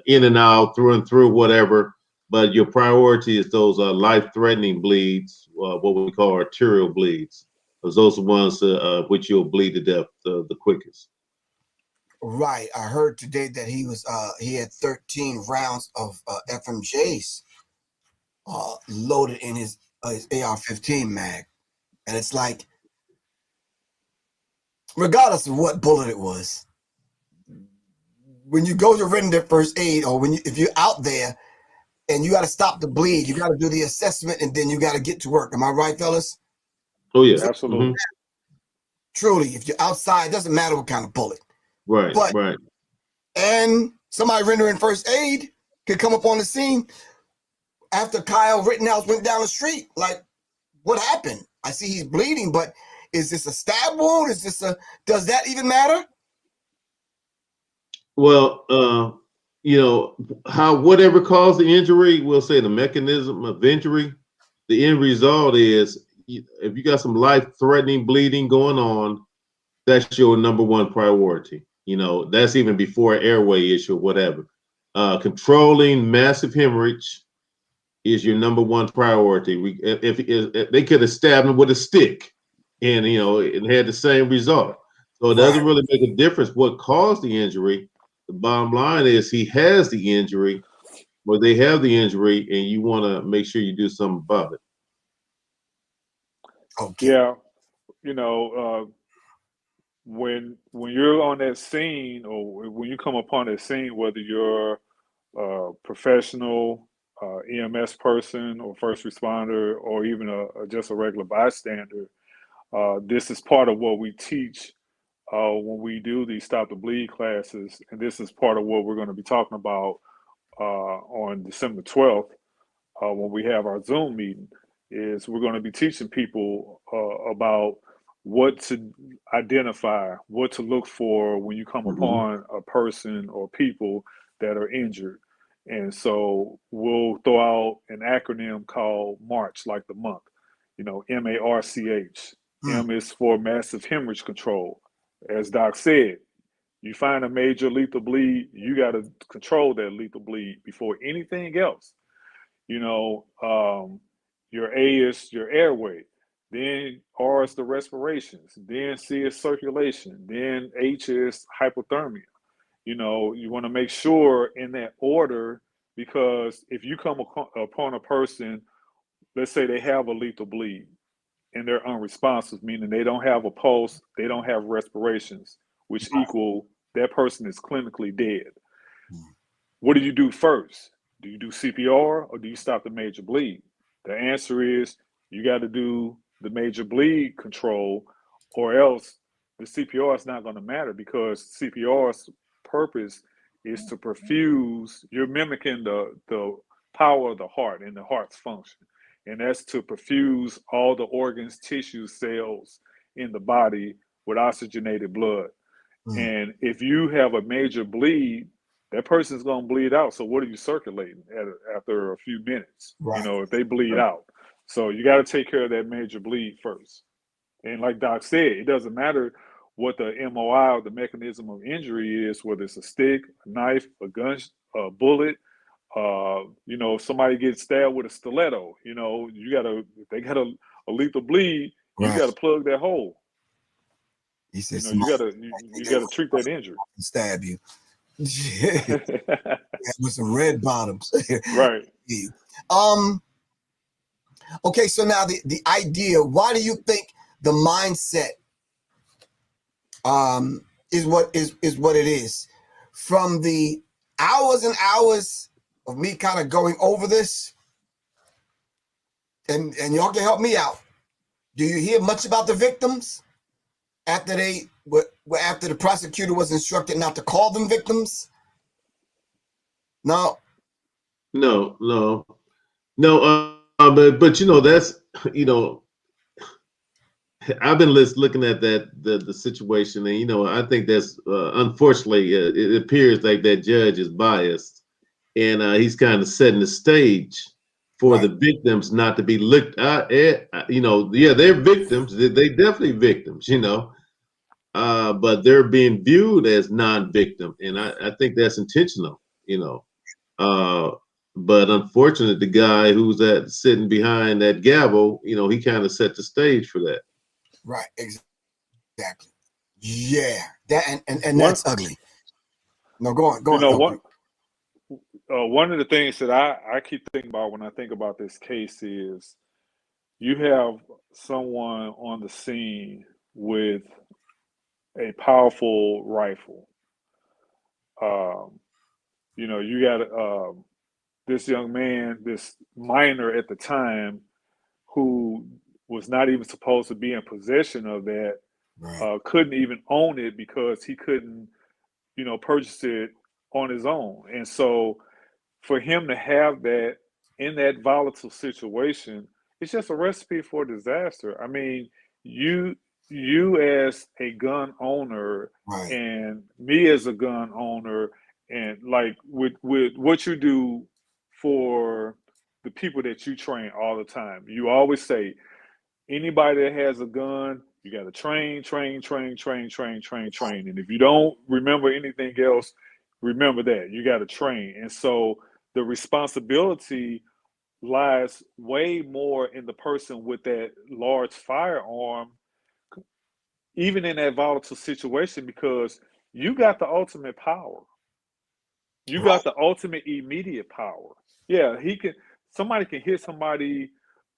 in and out, through and through, whatever. But your priority is those life-threatening bleeds, what we call arterial bleeds, because those are the ones which you'll bleed to death the quickest. Right. I heard today that he had 13 rounds of FMJs loaded in his AR-15 mag, and it's like, regardless of what bullet it was, when you go to render first aid, or if you're out there and you got to stop the bleed, you got to do the assessment, and then you got to get to work. Am I right, fellas? Oh yeah, absolutely. Mm-hmm. Truly, if you're outside, it doesn't matter what kind of bullet. Right. And somebody rendering first aid could come up on the scene after Kyle Rittenhouse went down the street. Like, what happened? I see he's bleeding, but is this a stab wound? Does that even matter? Well, whatever caused the injury, we'll say the mechanism of injury, the end result is if you got some life-threatening bleeding going on, that's your number one priority. That's even before airway issue or whatever. Controlling massive hemorrhage is your number one priority. If they could have stabbed him with a stick, and it had the same result. So it doesn't really make a difference what caused the injury. The bottom line is he has the injury, or they have the injury, and you want to make sure you do something about it. Okay. Yeah, when you're on that scene, or when you come upon that scene, whether you're a professional EMS person or first responder, or even just a regular bystander, this is part of what we teach when we do these Stop the Bleed classes, and this is part of what we're going to be talking about on December 12th when we have our Zoom meeting. Is we're going to be teaching people about what to identify, what to look for when you come upon a person or people that are injured. And so we'll throw out an acronym called MARCH, like the month, MARCH. M is for massive hemorrhage control. As Doc said, you find a major lethal bleed, you got to control that lethal bleed before anything else. Your A is your airway, then R is the respirations, then C is circulation, then H is hypothermia. You want to make sure in that order, because if you come upon a person, let's say they have a lethal bleed and they're unresponsive, meaning they don't have a pulse, they don't have respirations, which equal that person is clinically dead. What do you do first? Do you do CPR or do you stop the major bleed? The answer is you got to do the major bleed control, or else the CPR is not going to matter, because CPR's purpose is to perfuse. You're mimicking the power of the heart and the heart's function, and that's to perfuse all the organs, tissues, cells in the body with oxygenated blood. And if you have a major bleed, that person's going to bleed out. So what are you circulating after a few minutes? If they bleed out. So you got to take care of that major bleed first. And like Doc said, it doesn't matter what the MOI or the mechanism of injury is, whether it's a stick, a knife, a gun, a bullet. If somebody gets stabbed with a stiletto, if they got a lethal bleed, you got to plug that hole. He says, you got to treat that injury. Stab you. With some red bottoms. Right. Okay, so now the idea, why do you think the mindset is what it is? From the hours and hours of me kind of going over this, and y'all can help me out. Do you hear much about the victims after after the prosecutor was instructed not to call them victims? No. But that's I've been looking at the situation, and I think that's unfortunately it appears like that judge is biased, and he's kind of setting the stage for the victims not to be looked at. They're victims. They definitely victims. But they're being viewed as non-victim, and I think that's intentional. But unfortunately, the guy who's sitting behind that gavel, he kind of set the stage for that. Right, exactly. Yeah, that and that's ugly. No, go on. One of the things that I keep thinking about when I think about this case is you have someone on the scene with a powerful rifle. You got this young man, this minor at the time, who was not even supposed to be in possession of that, couldn't even own it because he couldn't, purchase it on his own. And so for him to have that in that volatile situation, it's just a recipe for disaster. I mean, you as a gun owner and me as a gun owner, and like with what you do for the people that you train all the time, you always say, Anybody that has a gun, you got to train. And if you don't remember anything else, remember that. You got to train. And so the responsibility lies way more in the person with that large firearm, even in that volatile situation, because you got the ultimate power. You got the ultimate immediate power. Yeah, somebody can hit somebody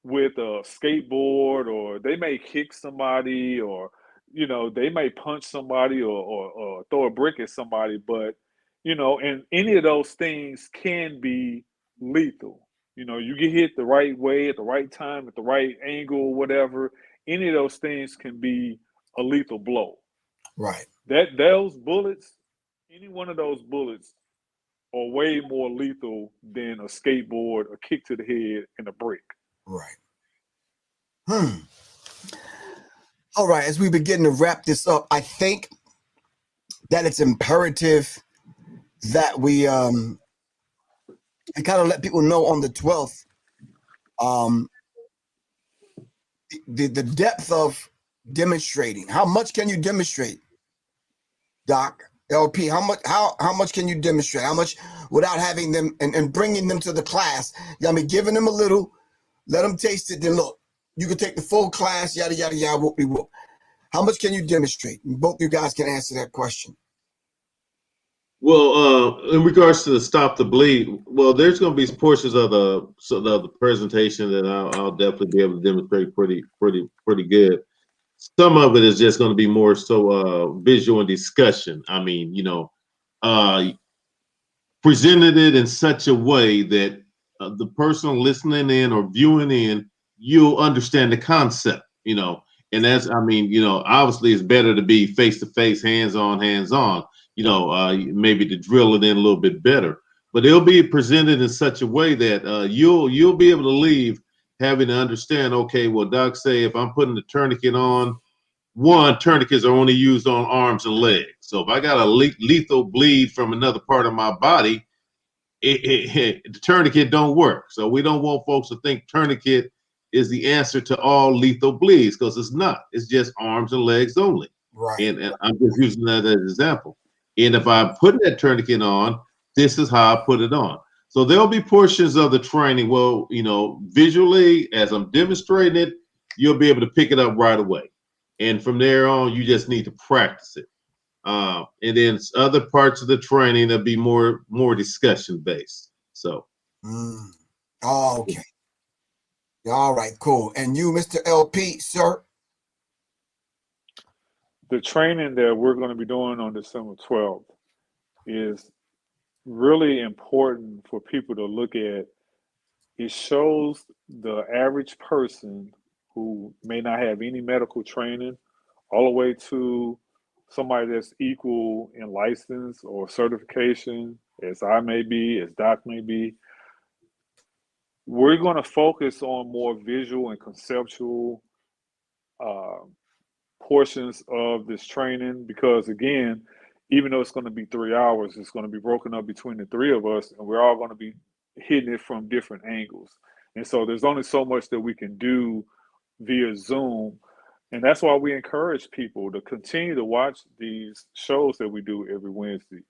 with a skateboard, or they may kick somebody, or they may punch somebody, or throw a brick at somebody, but and any of those things can be lethal. You get hit the right way at the right time at the right angle, whatever. Any of those things can be a lethal blow. Right. Those bullets, any one of those bullets are way more lethal than a skateboard, a kick to the head, and a brick. Right. All right, as we begin to wrap this up, I think that it's imperative that we kind of let people know on the 12th the depth of demonstrating. How much can you demonstrate, Doc? LP, how much can you demonstrate? How much without having them and bringing them to the class? I mean, giving them a little, let them taste it. Then look, you can take the full class, yada yada yada, whoop de whoop. How much can you demonstrate? Both you guys can answer that question. Well, in regards to the stop the bleed, well, there's going to be portions of the presentation that I'll definitely be able to demonstrate pretty good. Some of it is just going to be more so visual and discussion. I mean, presented it in such a way that the person listening in or viewing in, you'll understand the concept, and that's, obviously it's better to be face to face, hands on, maybe to drill it in a little bit better, but it'll be presented in such a way that you'll be able to leave having to understand, okay, well, Doc say if I'm putting the tourniquet on, tourniquets are only used on arms and legs. So if I got a lethal bleed from another part of my body, the tourniquet don't work. So we don't want folks to think tourniquet is the answer to all lethal bleeds, because it's not. It's just arms and legs only. Right. And I'm just using that as an example. And if I put that tourniquet on, this is how I put it on. So there'll be portions of the training, well, visually, as I'm demonstrating it, you'll be able to pick it up right away. And from there on, you just need to practice it. And then other parts of the training that'll be more discussion based. So. Oh, okay. All right, cool. And you, Mr. LP, sir? The training that we're going to be doing on December 12th is really important for people to look at. It shows the average person who may not have any medical training, all the way to somebody that's equal in license or certification, as I may be, as Doc may be. We're going to focus on more visual and conceptual portions of this training, because again, even though it's going to be 3 hours, it's going to be broken up between the three of us, and we're all going to be hitting it from different angles. And so there's only so much that we can do via Zoom. And that's why we encourage people to continue to watch these shows that we do every Wednesday,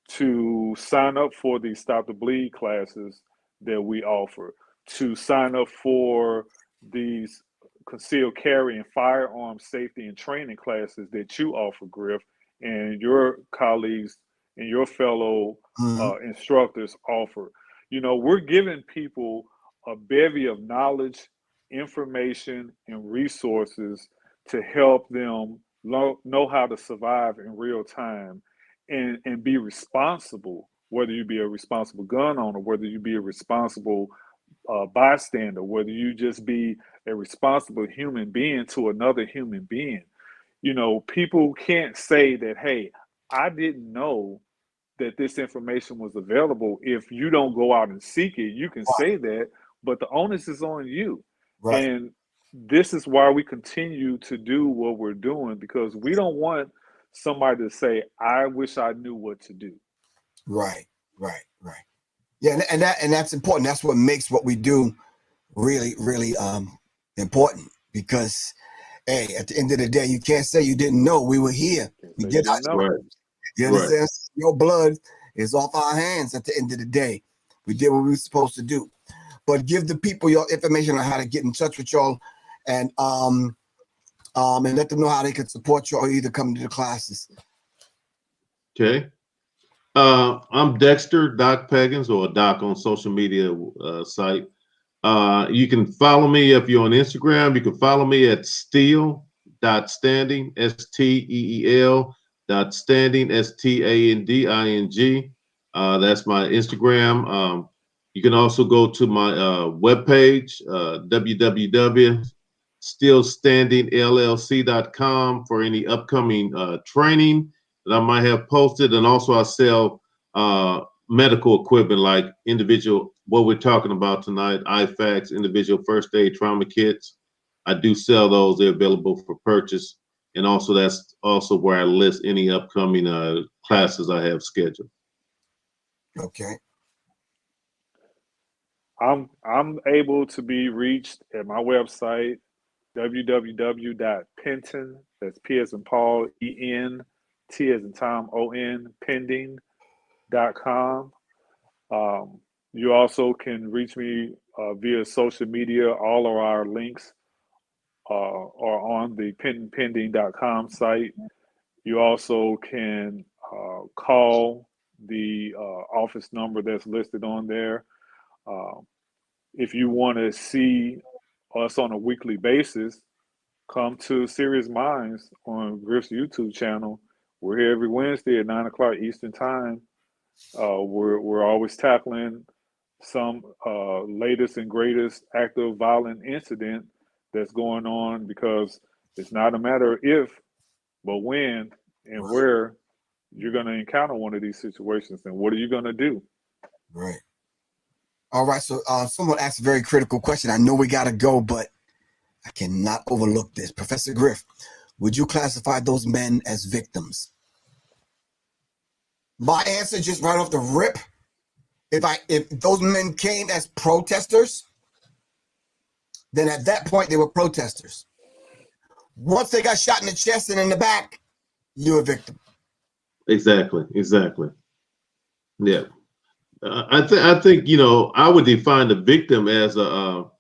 to sign up for the Stop the Bleed classes that we offer, to sign up for these concealed carry and firearm safety and training classes that you offer, Griff, and your colleagues and your fellow instructors offer. We're giving people a bevy of knowledge, information, and resources to help them know how to survive in real time and be responsible, whether you be a responsible gun owner, whether you be a responsible bystander, whether you just be a responsible human being to another human being. People can't say that, hey, I didn't know that this information was available. If you don't go out and seek it, you can say that, but the onus is on you. Right. And this is why we continue to do what we're doing, because we don't want somebody to say, I wish I knew what to do. Right. Yeah, and that's important. That's what makes what we do really, really important, because, hey, at the end of the day, you can't say you didn't know we were here. We did our Right. You understand? Right. Your blood is off our hands at the end of the day. We did what we were supposed to do. But give the people your information on how to get in touch with y'all, and let them know how they can support you or either come to the classes. Okay. I'm Dexter, Doc Peggins, or Doc on social media site. You can follow me if you're on Instagram. You can follow me at steel.standing, STEEL.standing, STANDING. That's my Instagram. You can also go to my webpage, www.stillstandingllc.com, for any upcoming training that I might have posted. And also I sell medical equipment like individual, what we're talking about tonight, IFACs, individual first aid trauma kits. I do sell those. They're available for purchase. And also that's also where I list any upcoming classes I have scheduled. Okay. I'm able to be reached at my website, www.penton, that's P as in Paul, E-N, T as in Tom, O-N, pending.com. You also can reach me via social media. All of our links are on the pending.com site. You also can call the office number that's listed on there. If you want to see us on a weekly basis, come to Serious Minds on Griff's YouTube channel. We're here every Wednesday at 9 o'clock Eastern Time. We're always tackling some latest and greatest active violent incident that's going on, because it's not a matter of if, but when and where you're going to encounter one of these situations, and what are you going to do? Right. All right. So someone asked a very critical question. I know we got to go, but I cannot overlook this. Professor Griff, would you classify those men as victims? My answer, just right off the rip, if those men came as protesters, then at that point they were protesters. Once they got shot in the chest and in the back, you're a victim. Exactly. Yeah. I think I would define the victim as that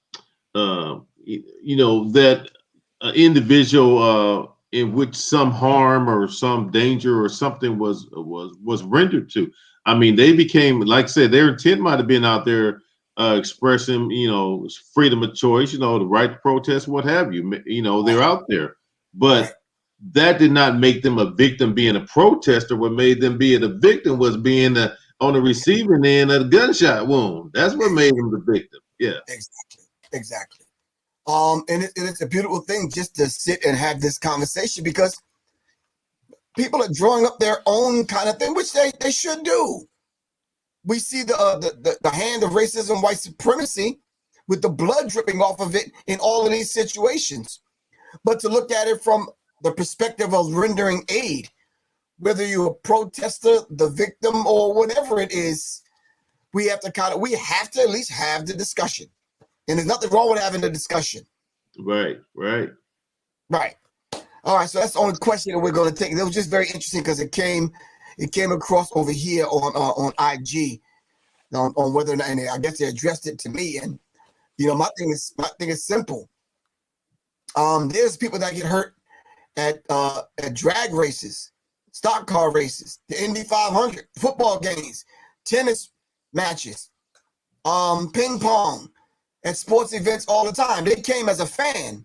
individual in which some harm or some danger or something was rendered to. I mean, they became, like I said, their intent might have been out there expressing, freedom of choice, the right to protest, what have you. They're out there, but that did not make them a victim being a protester. What made them be a victim was being on the receiving end of a gunshot wound. That's what made them the victim. Yeah. Exactly. And it's a beautiful thing just to sit and have this conversation, because people are drawing up their own kind of thing, which they should do. We see the hand of racism, white supremacy, with the blood dripping off of it in all of these situations. But to look at it from the perspective of rendering aid, whether you're a protester, the victim, or whatever it is, we have to at least have the discussion. And there's nothing wrong with having the discussion. Right. All right, so that's the only question that we're going to take. It was just very interesting because it came across over here on IG on whether or not, and I guess they addressed it to me. And my thing is simple. There's people that get hurt at drag races, stock car races, the Indy 500, football games, tennis matches, ping pong, at sports events all the time. They came as a fan.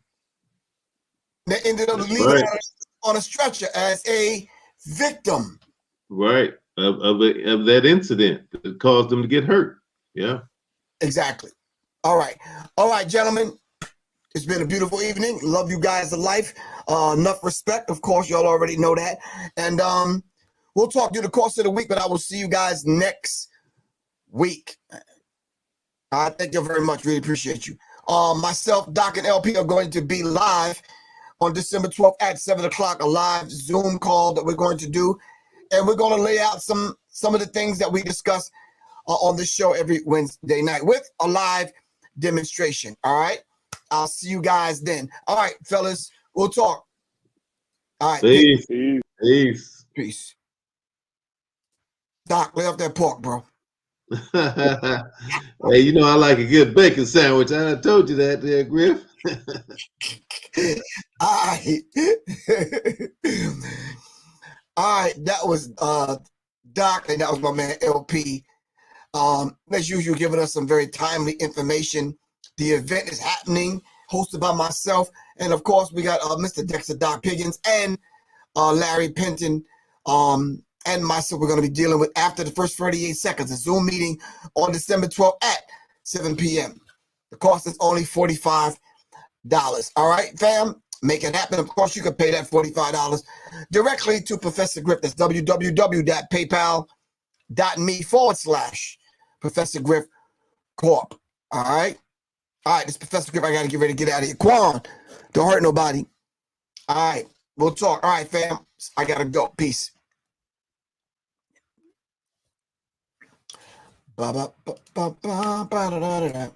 They ended up leaving on a stretcher as a victim. Right. Of that incident that caused them to get hurt. Yeah. Exactly. All right, gentlemen. It's been a beautiful evening. Love you guys to life. Enough respect, of course. Y'all already know that. And we'll talk through the course of the week, but I will see you guys next week. Thank you very much. Really appreciate you. Myself, Doc, and LP are going to be live on December 12th at 7 o'clock, a live Zoom call that we're going to do. And we're going to lay out some of the things that we discuss on this show every Wednesday night with a live demonstration. All right. I'll see you guys then. All right, fellas, we'll talk. All right. Peace. Peace. Peace. Peace. Doc, lay off that pork, bro. Hey, you know I like a good bacon sandwich. I told you that there, Griff. All right. All right, that was Doc, and that was my man LP. As usual, giving us some very timely information. The event is happening, hosted by myself, and of course, we got Mr. Dexter Doc Piggins and Larry Penton, and myself. We're going to be dealing with after the first 38 seconds, a Zoom meeting on December 12th at 7 p.m. The cost is only $45. All right, fam, make it happen. Of course, you can pay that $45 directly to Professor Griff. That's www.paypal.me/Professor Griff Corp. All right, this is Professor Griff. I got to get ready to get out of here. Quan, don't hurt nobody. All right, we'll talk. All right, fam, I got to go. Peace. Ba ba ba ba ba ba da da da.